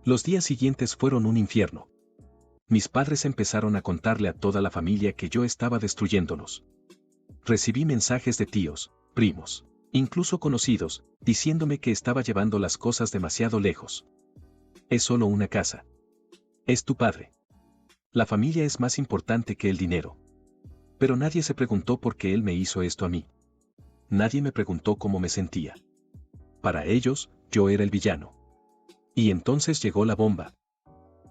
Los días siguientes fueron un infierno. Mis padres empezaron a contarle a toda la familia que yo estaba destruyéndolos. Recibí mensajes de tíos, primos, incluso conocidos, diciéndome que estaba llevando las cosas demasiado lejos. Es solo una casa. Es tu padre. La familia es más importante que el dinero. Pero nadie se preguntó por qué él me hizo esto a mí. Nadie me preguntó cómo me sentía. Para ellos, yo era el villano. Y entonces llegó la bomba.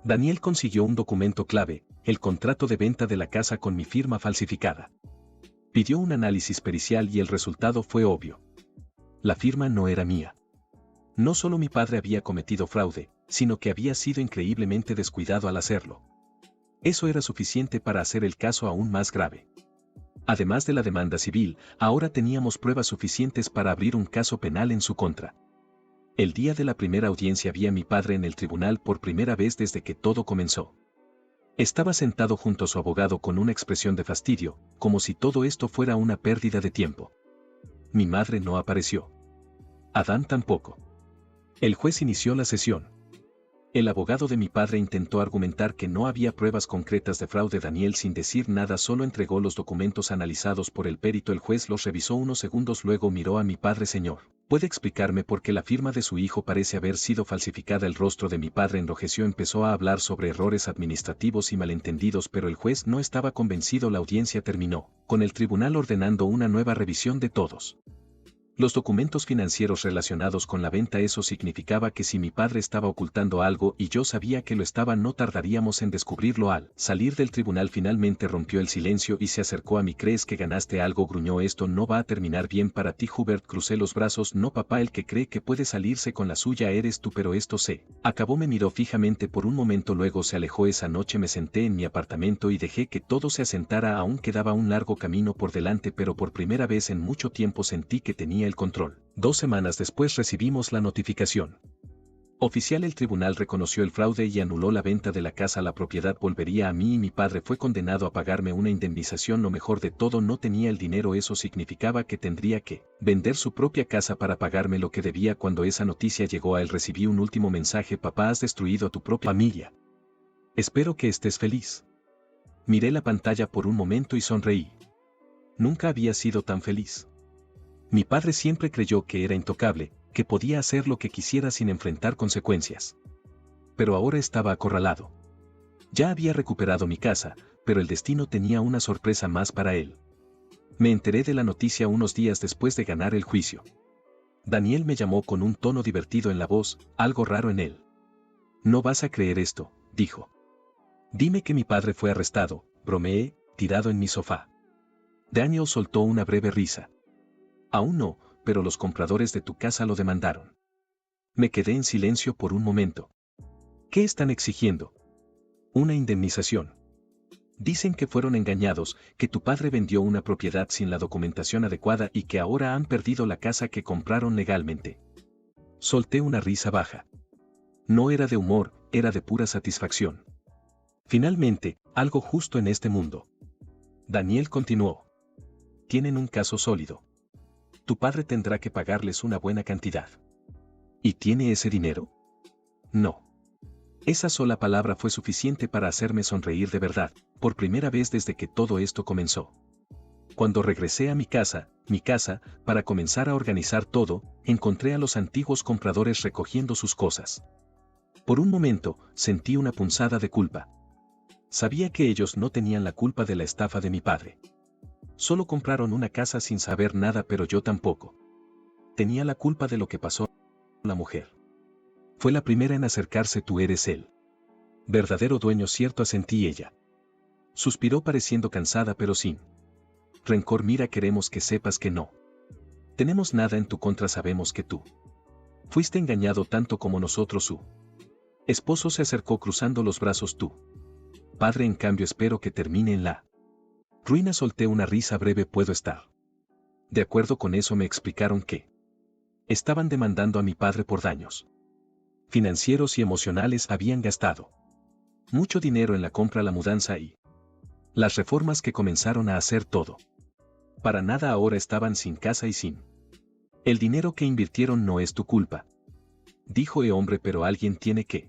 Daniel consiguió un documento clave, el contrato de venta de la casa con mi firma falsificada. Pidió un análisis pericial y el resultado fue obvio. La firma no era mía. No solo mi padre había cometido fraude, sino que había sido increíblemente descuidado al hacerlo. Eso era suficiente para hacer el caso aún más grave. Además de la demanda civil, ahora teníamos pruebas suficientes para abrir un caso penal en su contra. El día de la primera audiencia vi a mi padre en el tribunal por primera vez desde que todo comenzó. Estaba sentado junto a su abogado con una expresión de fastidio, como si todo esto fuera una pérdida de tiempo. Mi madre no apareció. Adán tampoco. El juez inició la sesión. El abogado de mi padre intentó argumentar que no había pruebas concretas de fraude. Daniel, sin decir nada, solo entregó los documentos analizados por el perito. El juez los revisó unos segundos, luego miró a mi padre. Señor, ¿puede explicarme por qué la firma de su hijo parece haber sido falsificada? El rostro de mi padre enrojeció, empezó a hablar sobre errores administrativos y malentendidos, pero el juez no estaba convencido. La audiencia terminó, con el tribunal ordenando una nueva revisión de todos los documentos financieros relacionados con la venta. Eso significaba que si mi padre estaba ocultando algo y yo sabía que lo estaba, no tardaríamos en descubrirlo. Al salir del tribunal finalmente rompió el silencio y se acercó a mí. ¿Crees que ganaste algo?, gruñó. Esto no va a terminar bien para ti, Hubert. Crucé los brazos. No, papá, el que cree que puede salirse con la suya eres tú, pero esto se acabó. Me miró fijamente por un momento, luego se alejó. Esa noche me senté en mi apartamento y dejé que todo se asentara. Aún quedaba un largo camino por delante, pero por primera vez en mucho tiempo sentí que tenía el control. 2 semanas después recibimos la notificación oficial. El tribunal reconoció el fraude y anuló la venta de la casa. La propiedad volvería a mí y mi padre fue condenado a pagarme una indemnización. Lo mejor de todo, no tenía el dinero. Eso significaba que tendría que vender su propia casa para pagarme lo que debía. Cuando esa noticia llegó a él, recibí un último mensaje: papá, has destruido a tu propia familia. Espero que estés feliz. Miré la pantalla por un momento y sonreí. Nunca había sido tan feliz. Mi padre siempre creyó que era intocable, que podía hacer lo que quisiera sin enfrentar consecuencias. Pero ahora estaba acorralado. Ya había recuperado mi casa, pero el destino tenía una sorpresa más para él. Me enteré de la noticia unos días después de ganar el juicio. Daniel me llamó con un tono divertido en la voz, algo raro en él. No vas a creer esto, dijo. Dime que mi padre fue arrestado, bromeé, tirado en mi sofá. Daniel soltó una breve risa. Aún no, pero los compradores de tu casa lo demandaron. Me quedé en silencio por un momento. ¿Qué están exigiendo? Una indemnización. Dicen que fueron engañados, que tu padre vendió una propiedad sin la documentación adecuada y que ahora han perdido la casa que compraron legalmente. Solté una risa baja. No era de humor, era de pura satisfacción. Finalmente, algo justo en este mundo. Daniel continuó. Tienen un caso sólido. Tu padre tendrá que pagarles una buena cantidad. ¿Y tiene ese dinero? No. Esa sola palabra fue suficiente para hacerme sonreír de verdad, por primera vez desde que todo esto comenzó. Cuando regresé a mi casa, para comenzar a organizar todo, encontré a los antiguos compradores recogiendo sus cosas. Por un momento, sentí una punzada de culpa. Sabía que ellos no tenían la culpa de la estafa de mi padre. Solo compraron una casa sin saber nada, pero yo tampoco. Tenía la culpa de lo que pasó a la mujer. Fue la primera en acercarse. Tú eres el verdadero dueño, ¿cierto?, asentí. Ella suspiró pareciendo cansada pero sin rencor. Mira, queremos que sepas que no tenemos nada en tu contra. Sabemos que tú fuiste engañado tanto como nosotros. Su esposo se acercó cruzando los brazos. Tu padre, en cambio, espero que termine en la ruina. Solté una risa breve. Puedo estar de acuerdo con eso. Me explicaron que estaban demandando a mi padre por daños financieros y emocionales. Habían gastado mucho dinero en la compra, la mudanza y las reformas que comenzaron a hacer todo para nada. Ahora estaban sin casa y sin el dinero que invirtieron. No es tu culpa, dijo. Hombre, pero alguien tiene que